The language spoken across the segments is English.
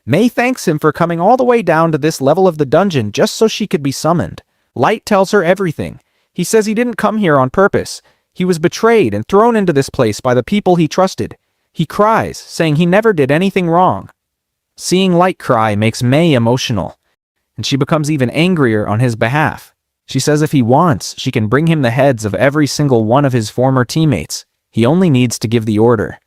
Mei thanks him for coming all the way down to this level of the dungeon just so she could be summoned. Light tells her everything. He says he didn't come here on purpose. He was betrayed and thrown into this place by the people he trusted. He cries, saying he never did anything wrong. Seeing Light cry makes Mei emotional, and she becomes even angrier on his behalf. She says if he wants, she can bring him the heads of every single one of his former teammates. He only needs to give the order.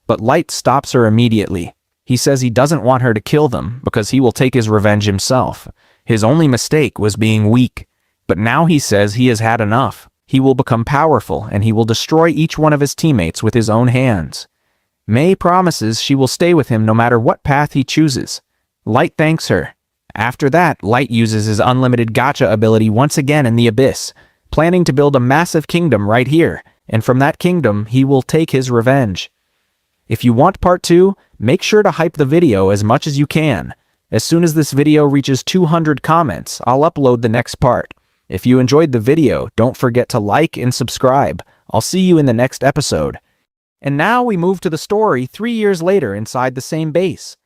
But Light stops her immediately. He says he doesn't want her to kill them because he will take his revenge himself. His only mistake was being weak. But now he says he has had enough. He will become powerful and he will destroy each one of his teammates with his own hands. Mei promises she will stay with him no matter what path he chooses. Light thanks her. After that, Light uses his unlimited gacha ability once again in the Abyss, planning to build a massive kingdom right here, and from that kingdom he will take his revenge. If you want part 2, make sure to hype the video as much as you can. As soon as this video reaches 200 comments, I'll upload the next part. If you enjoyed the video, don't forget to like and subscribe. I'll see you in the next episode. And now we move to the story 3 years later inside the same base.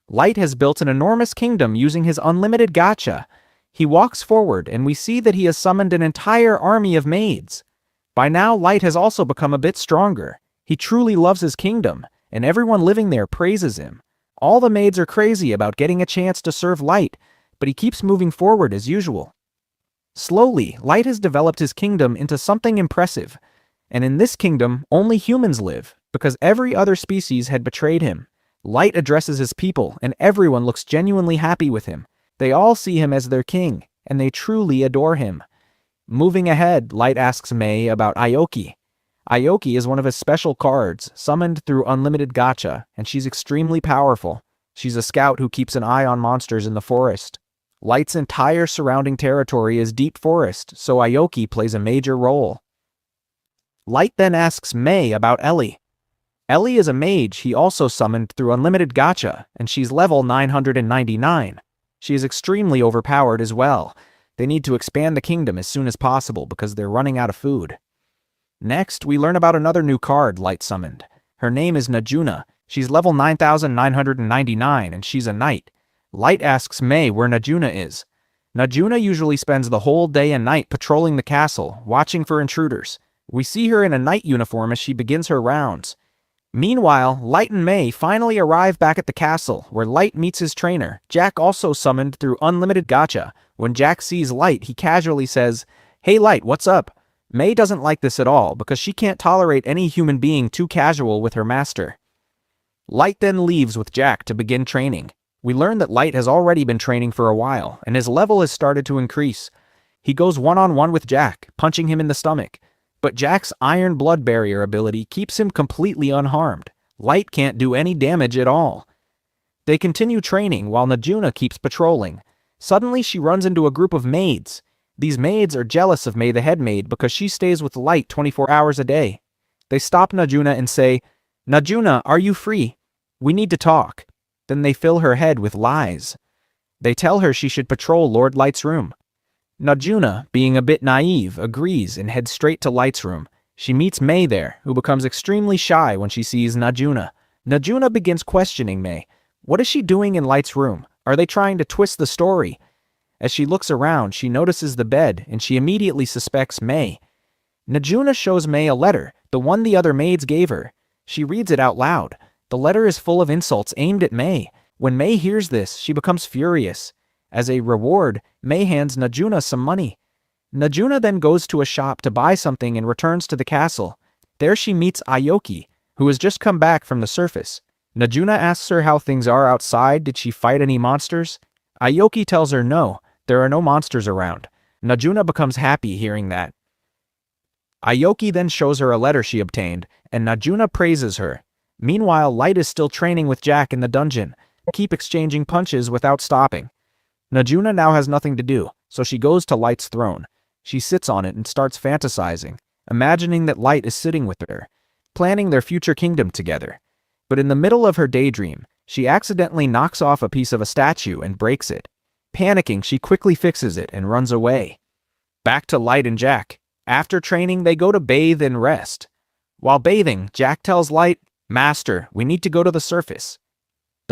Light has built an enormous kingdom using his unlimited gacha. He walks forward and we see that he has summoned an entire army of maids. By now, Light has also become a bit stronger. He truly loves his kingdom, and everyone living there praises him. All the maids are crazy about getting a chance to serve Light, but he keeps moving forward as usual. Slowly, Light has developed his kingdom into something impressive, and in this kingdom, only humans live, because every other species had betrayed him. Light addresses his people, and everyone looks genuinely happy with him. They all see him as their king, and they truly adore him. Moving ahead, Light asks Mei about Aoki. Aoki is one of his special cards, summoned through unlimited gacha, and she's extremely powerful. She's a scout who keeps an eye on monsters in the forest. Light's entire surrounding territory is deep forest, so Aoki plays a major role. Light then asks Mei about Ellie. Ellie is a mage he also summoned through unlimited gacha, and she's level 999. She is extremely overpowered as well. They need to expand the kingdom as soon as possible because they're running out of food. Next, we learn about another new card Light summoned. Her name is Najuna. She's level 9999 and she's a knight. Light asks Mei where Najuna is. Najuna usually spends the whole day and night patrolling the castle, watching for intruders. We see her in a knight uniform as she begins her rounds. Meanwhile, Light and Mei finally arrive back at the castle, where Light meets his trainer, Jack, also summoned through unlimited gacha. When Jack sees Light, he casually says, "Hey Light, what's up?" Mei doesn't like this at all because she can't tolerate any human being too casual with her master. Light then leaves with Jack to begin training. We learn that Light has already been training for a while, and his level has started to increase. He goes one-on-one with Jack, punching him in the stomach. But Jack's Iron Blood Barrier ability keeps him completely unharmed. Light can't do any damage at all. They continue training while Najuna keeps patrolling. Suddenly she runs into a group of maids. These maids are jealous of Mei the head maid because she stays with Light 24 hours a day. They stop Najuna and say, "Najuna, are you free? We need to talk." Then they fill her head with lies. They tell her she should patrol Lord Light's room. Najuna, being a bit naive, agrees and heads straight to Light's room. She meets Mei there, who becomes extremely shy when she sees Najuna. Najuna begins questioning Mei. What is she doing in Light's room? Are they trying to twist the story? As she looks around, she notices the bed, and she immediately suspects Mei. Najuna shows Mei a letter, the one the other maids gave her. She reads it out loud. The letter is full of insults aimed at Mei. When Mei hears this, she becomes furious. As a reward, Mei hands Najuna some money. Najuna then goes to a shop to buy something and returns to the castle. There she meets Aoki, who has just come back from the surface. Najuna asks her how things are outside. Did she fight any monsters? Aoki tells her no, there are no monsters around. Najuna becomes happy hearing that. Aoki then shows her a letter she obtained, and Najuna praises her. Meanwhile, Light is still training with Jack in the dungeon. Keep exchanging punches without stopping. Najuna now has nothing to do, so she goes to Light's throne. She sits on it and starts fantasizing, imagining that Light is sitting with her, planning their future kingdom together. But in the middle of her daydream, she accidentally knocks off a piece of a statue and breaks it. Panicking, she quickly fixes it and runs away. Back to Light and Jack. After training, they go to bathe and rest. While bathing, Jack tells Light, "Master, we need to go to the surface."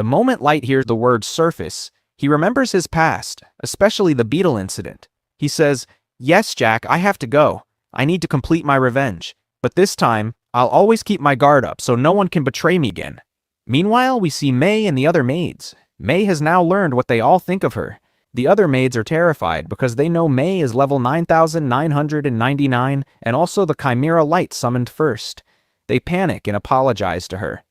The moment Light hears the word surface, he remembers his past, especially the beetle incident. He says, "Yes, Jack, I have to go. I need to complete my revenge. But this time, I'll always keep my guard up so no one can betray me again." Meanwhile, we see May and the other maids. May has now learned what they all think of her. The other maids are terrified because they know May is level 9,999 and also the Chimera Light summoned first. They panic and apologize to her.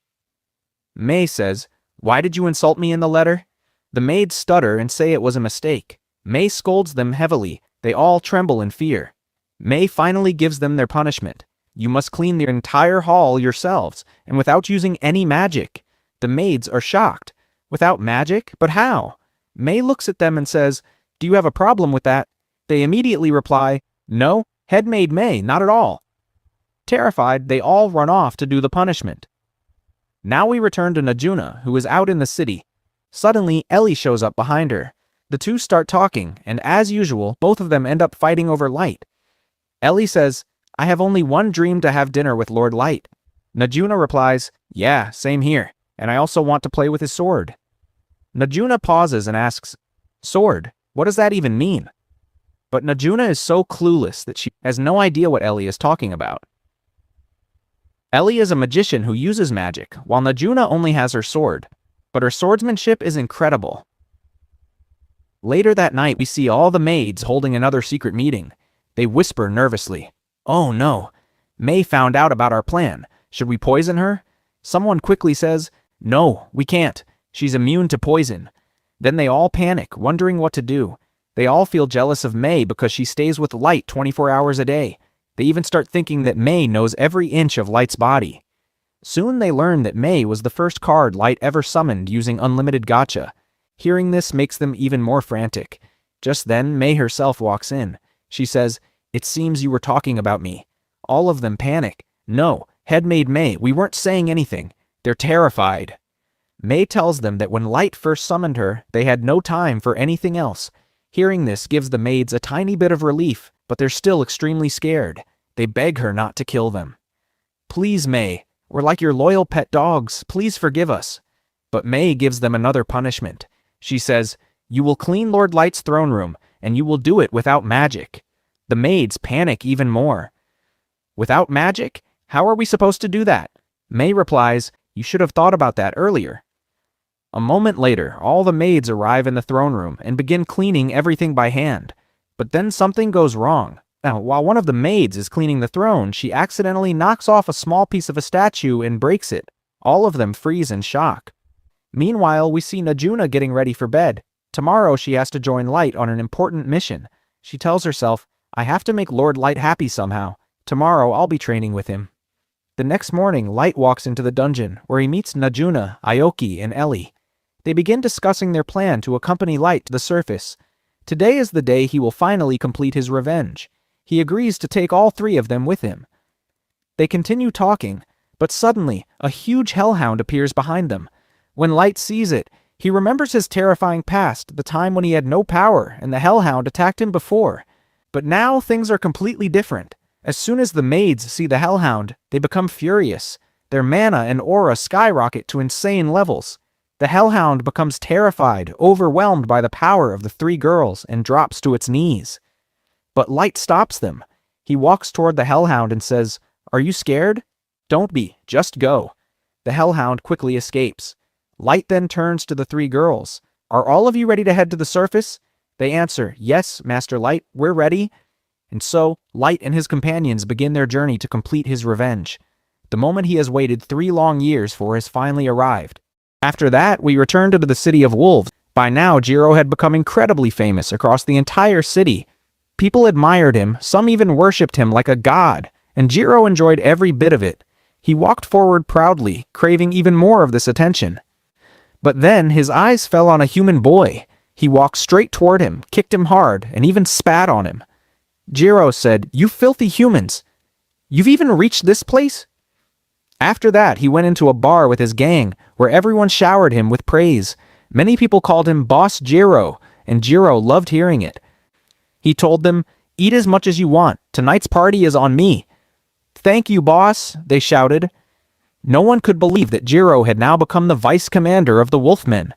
May says, "Why did you insult me in the letter?" The maids stutter and say it was a mistake. May scolds them heavily. They all tremble in fear. May finally gives them their punishment. You must clean the entire hall yourselves, and without using any magic. The maids are shocked. Without magic? But how? May looks at them and says, "Do you have a problem with that?" They immediately reply, "No, head maid May, not at all." Terrified, they all run off to do the punishment. Now we return to Najuna, who is out in the city. Suddenly, Ellie shows up behind her. The two start talking, and as usual, both of them end up fighting over Light. Ellie says, "I have only one dream to have dinner with Lord Light." Najuna replies, "Yeah, same here, and I also want to play with his sword." Najuna pauses and asks, "Sword? What does that even mean?" But Najuna is so clueless that she has no idea what Ellie is talking about. Ellie is a magician who uses magic, while Najuna only has her sword. But her swordsmanship is incredible. Later that night, we see all the maids holding another secret meeting. They whisper nervously, "Oh no, May found out about our plan. Should we poison her?" Someone quickly says, "No, we can't. She's immune to poison." Then they all panic, wondering what to do. They all feel jealous of May because she stays with Light 24 hours a day. They even start thinking that May knows every inch of Light's body. Soon they learn that May was the first card Light ever summoned using unlimited gacha. Hearing this makes them even more frantic. Just then, May herself walks in. She says, "It seems you were talking about me." All of them panic. "No, head maid May, we weren't saying anything." They're terrified. May tells them that when Light first summoned her, they had no time for anything else. Hearing this gives the maids a tiny bit of relief, but they're still extremely scared. They beg her not to kill them. "Please, May, we're like your loyal pet dogs. Please forgive us." But May gives them another punishment. She says, "You will clean Lord Light's throne room, and you will do it without magic." The maids panic even more. "Without magic? How are we supposed to do that?" May replies, "You should have thought about that earlier." A moment later, all the maids arrive in the throne room and begin cleaning everything by hand. But then something goes wrong. Now, while one of the maids is cleaning the throne, she accidentally knocks off a small piece of a statue and breaks it. All of them freeze in shock. Meanwhile, we see Najuna getting ready for bed. Tomorrow she has to join Light on an important mission. She tells herself, "I have to make Lord Light happy somehow. Tomorrow I'll be training with him." The next morning, Light walks into the dungeon, where he meets Najuna, Aoki, and Ellie. They begin discussing their plan to accompany Light to the surface. Today is the day he will finally complete his revenge. He agrees to take all three of them with him. They continue talking, but suddenly, a huge hellhound appears behind them. When Light sees it, he remembers his terrifying past, the time when he had no power and the hellhound attacked him before. But now things are completely different. As soon as the maids see the hellhound, they become furious. Their mana and aura skyrocket to insane levels. The hellhound becomes terrified, overwhelmed by the power of the three girls, and drops to its knees. But Light stops them. He walks toward the hellhound and says, "Are you scared? Don't be, just go." The hellhound quickly escapes. Light then turns to the three girls. "Are all of you ready to head to the surface?" They answer, "Yes, Master Light, we're ready." And so, Light and his companions begin their journey to complete his revenge. The moment he has waited 3 long years for has finally arrived. After that, we return to the city of wolves. By now, Jiro had become incredibly famous across the entire city. People admired him, some even worshipped him like a god, and Jiro enjoyed every bit of it. He walked forward proudly, craving even more of this attention. But then his eyes fell on a human boy. He walked straight toward him, kicked him hard, and even spat on him. Jiro said, "You filthy humans! You've even reached this place?" After that, he went into a bar with his gang, where everyone showered him with praise. Many people called him Boss Jiro, and Jiro loved hearing it. He told them, "Eat as much as you want. Tonight's party is on me." "Thank you, boss," they shouted. No one could believe that Jiro had now become the vice commander of the Wolfmen.